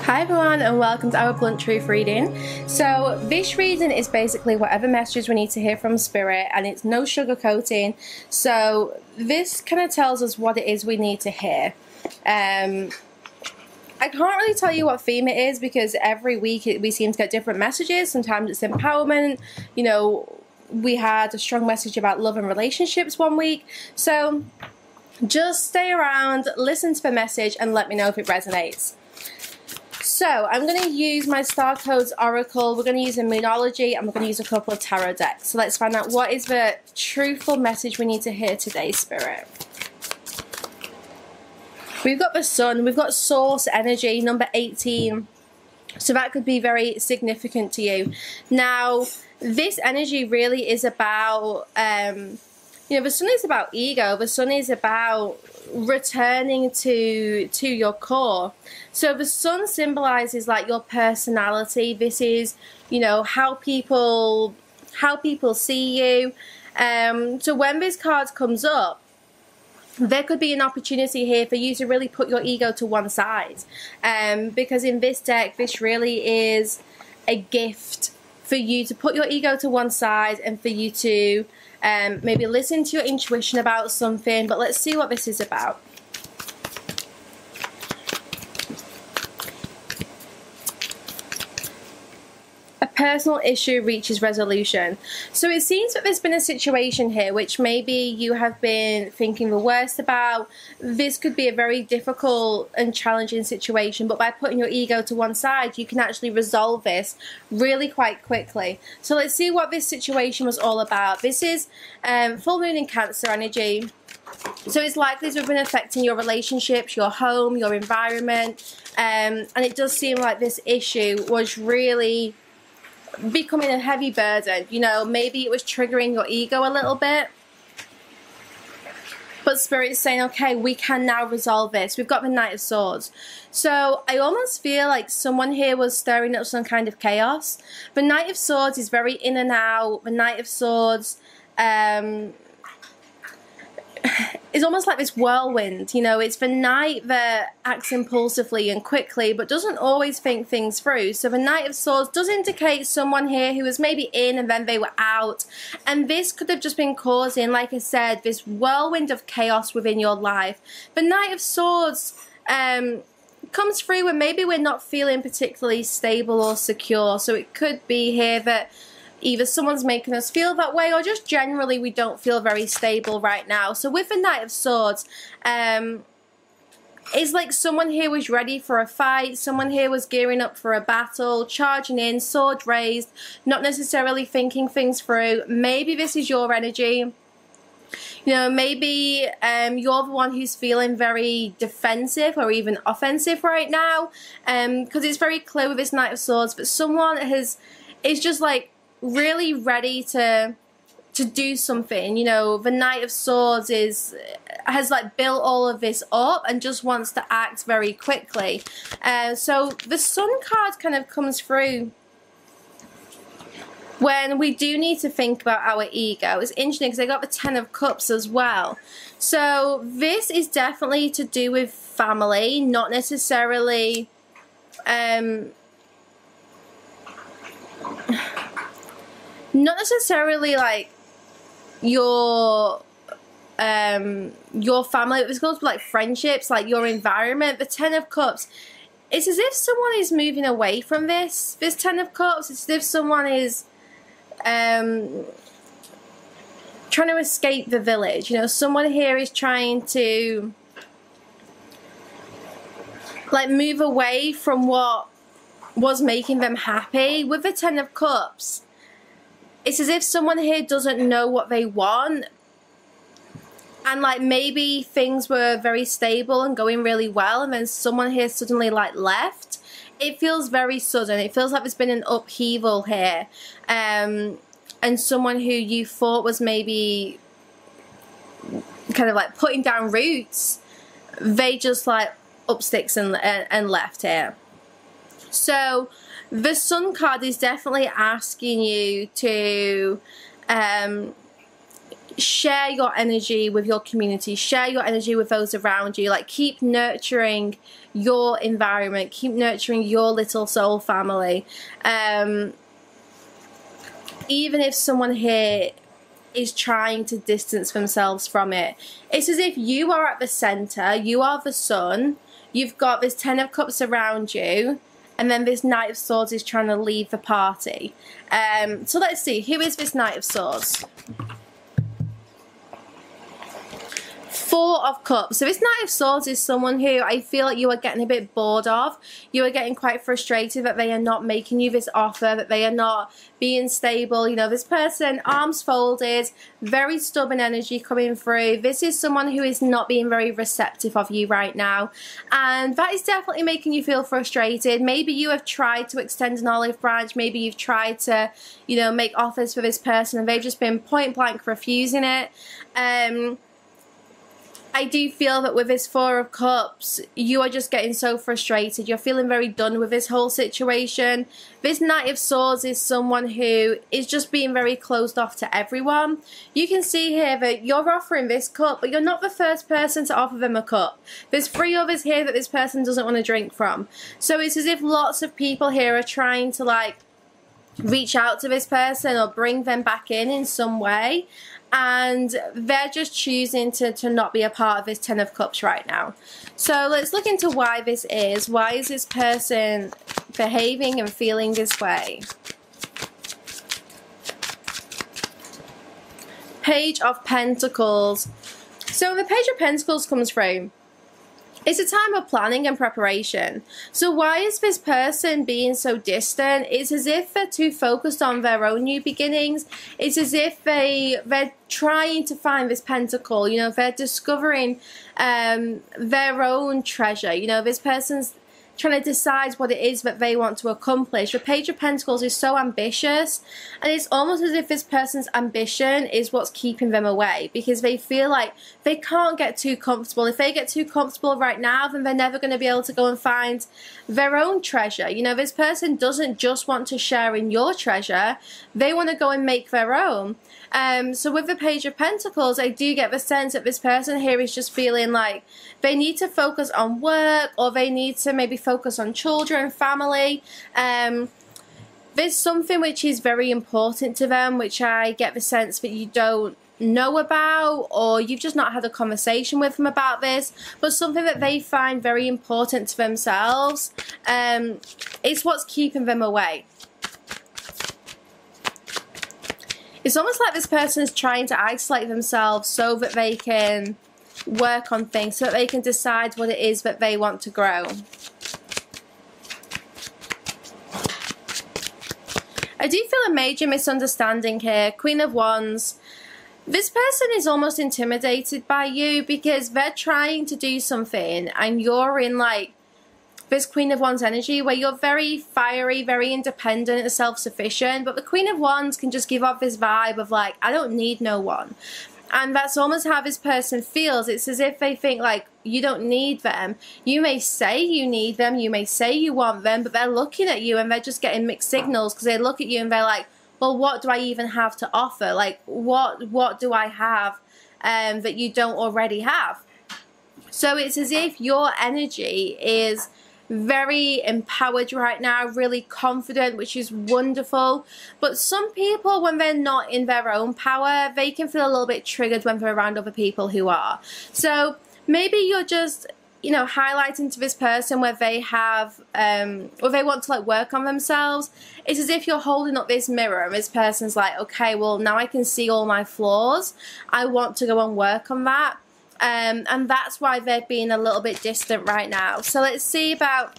Hi everyone and welcome to our blunt truth reading. So this reading is basically whatever messages we need to hear from spirit, and it's no sugarcoating. So this kind of tells us what it is we need to hear. I can't really tell you what theme it is because every week we seem to get different messages. Sometimes it's empowerment, you know, we had a strong message about love and relationships one week. So just stay around, listen to the message and let me know if it resonates. So I'm going to use my Star Codes Oracle, we're going to use a Moonology, and we're going to use a couple of tarot decks. So let's find out what is the truthful message we need to hear today, Spirit. We've got the Sun, we've got Source Energy, number 18. So that could be very significant to you. Now, this energy really is about, you know, the Sun is about ego, the Sun is about returning to your core. So the Sun symbolizes like your personality. This is, you know, how people see you. So when this card comes up, there could be an opportunity here for you to really put your ego to one side, because in this deck this really is a gift for you to put your ego to one side and for you to maybe listen to your intuition about something. But let's see what this is about. A personal issue reaches resolution. So it seems that there's been a situation here which maybe you have been thinking the worst about. This could be a very difficult and challenging situation, but by putting your ego to one side you can actually resolve this really quite quickly. So let's see what this situation was all about. This is full moon in Cancer energy. So it's likely to have been affecting your relationships, your home, your environment, and it does seem like this issue was really becoming a heavy burden. You know, maybe it was triggering your ego a little bit, but Spirit's saying, okay, we can now resolve this. We've got the Knight of Swords. So I almost feel like someone here was stirring up some kind of chaos. The Knight of Swords is very in and out. The Knight of Swords is almost like this whirlwind. You know, it's the knight that acts impulsively and quickly but doesn't always think things through. So the Knight of Swords does indicate someone here who was maybe in and then they were out, and this could have just been causing, like I said, this whirlwind of chaos within your life. The Knight of Swords comes through when maybe we're not feeling particularly stable or secure. So it could be here that either someone's making us feel that way or just generally we don't feel very stable right now. So with the Knight of Swords, it's like someone here was ready for a fight, someone here was gearing up for a battle, charging in, sword raised, not necessarily thinking things through. Maybe this is your energy. You know, maybe you're the one who's feeling very defensive or even offensive right now, because it's very clear with this Knight of Swords, but someone is just like really ready to do something. You know, the Knight of Swords has like built all of this up and just wants to act very quickly. So the Sun card kind of comes through when we do need to think about our ego. It's interesting because I got the Ten of Cups as well. So this is definitely to do with family, not necessarily like your family. It goes with like friendships, like your environment. The Ten of Cups, it's as if someone is moving away from this Ten of Cups. It's as if someone is trying to escape the village. You know, someone here is trying to like move away from what was making them happy. With the Ten of Cups, it's as if someone here doesn't know what they want, and like maybe things were very stable and going really well and then someone here suddenly like left. It feels very sudden. It feels like there's been an upheaval here, and someone who you thought was maybe kind of like putting down roots, they just like up sticks and left here. So the Sun card is definitely asking you to share your energy with your community, share your energy with those around you, like keep nurturing your environment, keep nurturing your little soul family. Even if someone here is trying to distance themselves from it, it's as if you are at the center, you are the sun, you've got this Ten of Cups around you, and then this Knight of Swords is trying to leave the party. So let's see, who is this Knight of Swords? Four of Cups. So this Knight of Swords is someone who I feel like you are getting a bit bored of. You are getting quite frustrated that they are not making you this offer, that they are not being stable. You know, this person, arms folded, very stubborn energy coming through. This is someone who is not being very receptive of you right now. And that is definitely making you feel frustrated. Maybe you have tried to extend an olive branch. Maybe you've tried to, you know, make offers for this person and they've just been point blank refusing it. I do feel that with this Four of Cups, you are just getting so frustrated. You're feeling very done with this whole situation. This Knight of Swords is someone who is just being very closed off to everyone. You can see here that you're offering this cup, but you're not the first person to offer them a cup. There's 3 others here that this person doesn't want to drink from. So it's as if lots of people here are trying to like reach out to this person or bring them back in some way. And they're just choosing to not be a part of this Ten of Cups right now. So let's look into why this is. Why is this person behaving and feeling this way? Page of Pentacles. So when the Page of Pentacles comes through, it's a time of planning and preparation. So why is this person being so distant? It's as if they're too focused on their own new beginnings. It's as if they're trying to find this pentacle. You know, they're discovering their own treasure. You know, this person's trying to decide what it is that they want to accomplish. The Page of Pentacles is so ambitious, and it's almost as if this person's ambition is what's keeping them away, because they feel like they can't get too comfortable. If they get too comfortable right now, then they're never going to be able to go and find their own treasure. You know, this person doesn't just want to share in your treasure, they want to go and make their own. So with the Page of Pentacles, I do get the sense that this person here is just feeling like they need to focus on work, or they need to maybe focus on children, family. There's something which is very important to them, which I get the sense that you don't know about, or you've just not had a conversation with them about this, but something that they find very important to themselves. It's what's keeping them away. It's almost like this person's trying to isolate themselves so that they can work on things, so that they can decide what it is that they want to grow. I do feel a major misunderstanding here. Queen of Wands. This person is almost intimidated by you because they're trying to do something and you're in like this Queen of Wands energy where you're very fiery, very independent and self-sufficient, but the Queen of Wands can just give off this vibe of like, I don't need no one. And that's almost how this person feels. It's as if they think like, you don't need them. You may say you need them, you may say you want them, but they're looking at you and they're just getting mixed signals, because they look at you and they're like, well, what do I even have to offer? Like, what do I have that you don't already have? So it's as if your energy is very empowered right now, really confident, which is wonderful. But some people, when they're not in their own power, they can feel a little bit triggered when they're around other people who are. So maybe you're just, you know, highlighting to this person where they have or they want to like work on themselves. It's as if you're holding up this mirror and this person's like, okay, well, now I can see all my flaws, I want to go and work on that. And that's why they're being a little bit distant right now. So let's see about,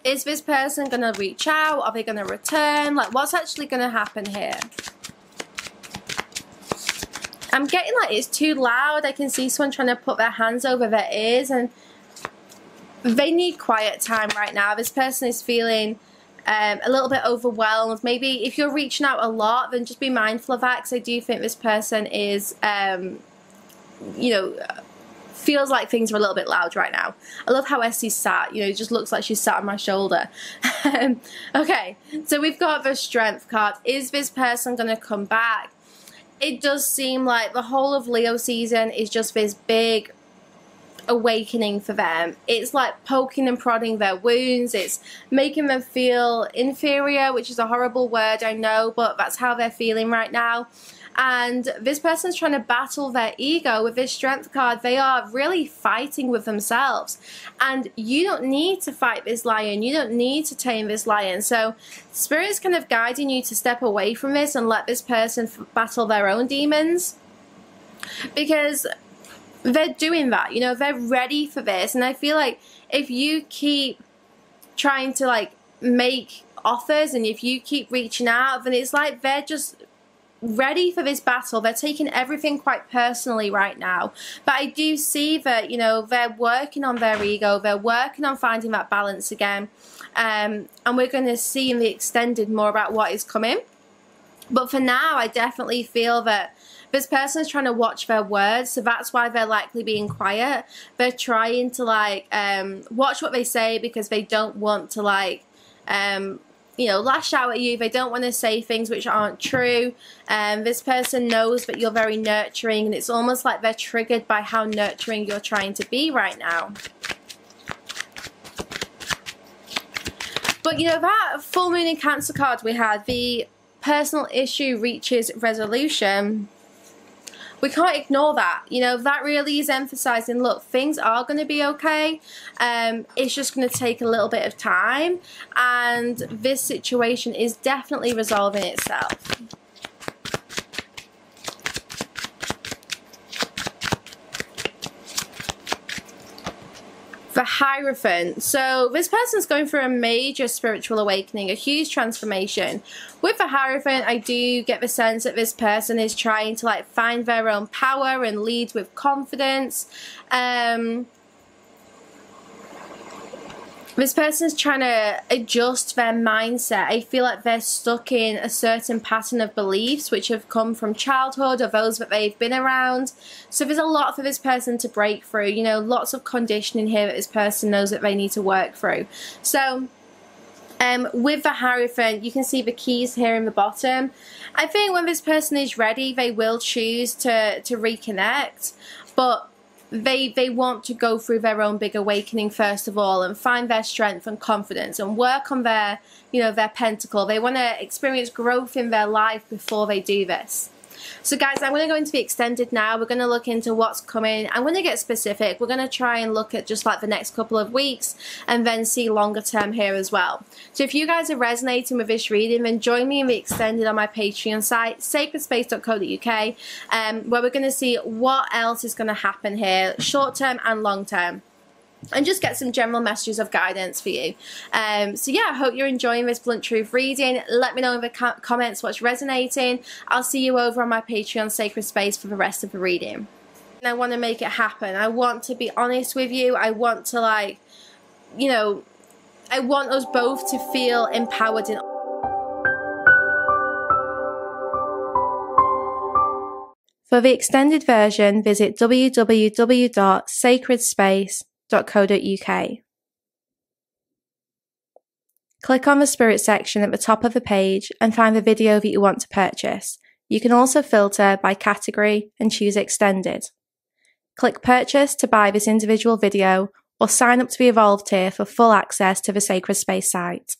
is this person going to reach out? Are they going to return? Like, what's actually going to happen here? I'm getting like it's too loud. I can see someone trying to put their hands over their ears, and they need quiet time right now. This person is feeling a little bit overwhelmed. Maybe if you're reaching out a lot, then just be mindful of that, because I do think this person is you know, feels like things are a little bit loud right now. I love how Essie's sat, you know, it just looks like she's sat on my shoulder. Okay, so we've got the Strength card. Is this person going to come back? It does seem like the whole of Leo season is just this big awakening for them. It's like poking and prodding their wounds. It's making them feel inferior, which is a horrible word, I know, but that's how they're feeling right now. And this person's trying to battle their ego. With this strength card, they are really fighting with themselves. And you don't need to fight this lion. You don't need to tame this lion. So Spirit's kind of guiding you to step away from this and let this person battle their own demons. Because they're doing that, you know, they're ready for this. And I feel like if you keep trying to like make offers and if you keep reaching out, then it's like they're just ready for this battle. They're taking everything quite personally right now. But I do see that, you know, they're working on their ego. They're working on finding that balance again. And we're going to see in the extended more about what is coming. But for now, I definitely feel that this person is trying to watch their words, so that's why they're likely being quiet. They're trying to like watch what they say because they don't want to like you know, lash out at you. They don't want to say things which aren't true. This person knows that you're very nurturing, and it's almost like they're triggered by how nurturing you're trying to be right now. But you know, that full moon in Cancer card we had, the personal issue reaches resolution. We can't ignore that. You know, that really is emphasizing, look, things are going to be okay. It's just going to take a little bit of time. And this situation is definitely resolving itself. The Hierophant. So this person's going through a major spiritual awakening, a huge transformation. With the Hierophant, I do get the sense that this person is trying to like find their own power and lead with confidence. This person's trying to adjust their mindset. I feel like they're stuck in a certain pattern of beliefs which have come from childhood or those that they've been around. So there's a lot for this person to break through. You know, lots of conditioning here that this person knows that they need to work through. So with the Hierophant, you can see the keys here in the bottom. I think when this person is ready, they will choose to reconnect. But they want to go through their own big awakening first of all and find their strength and confidence and work on their, you know, their pentacle. They want to experience growth in their life before they do this. So guys, I'm going to go into the extended now. We're going to look into what's coming. I'm going to get specific. We're going to try and look at just like the next couple of weeks and then see longer term here as well. So if you guys are resonating with this reading, then join me in the extended on my Patreon site, sacredspace.co.uk, where we're going to see what else is going to happen here, short term and long term, and just get some general messages of guidance for you. So yeah, I hope you're enjoying this Blunt Truth reading. Let me know in the comments what's resonating. I'll see you over on my Patreon Sacred Space for the rest of the reading. And I want to make it happen. I want to be honest with you. I want to, like, you know, I want us both to feel empowered in. For the extended version, visit www.sacredspace.co.uk. Click on the Spirit section at the top of the page and find the video that you want to purchase. You can also filter by category and choose Extended. Click Purchase to buy this individual video or sign up to the Evolved tier for full access to the Sacred Space site.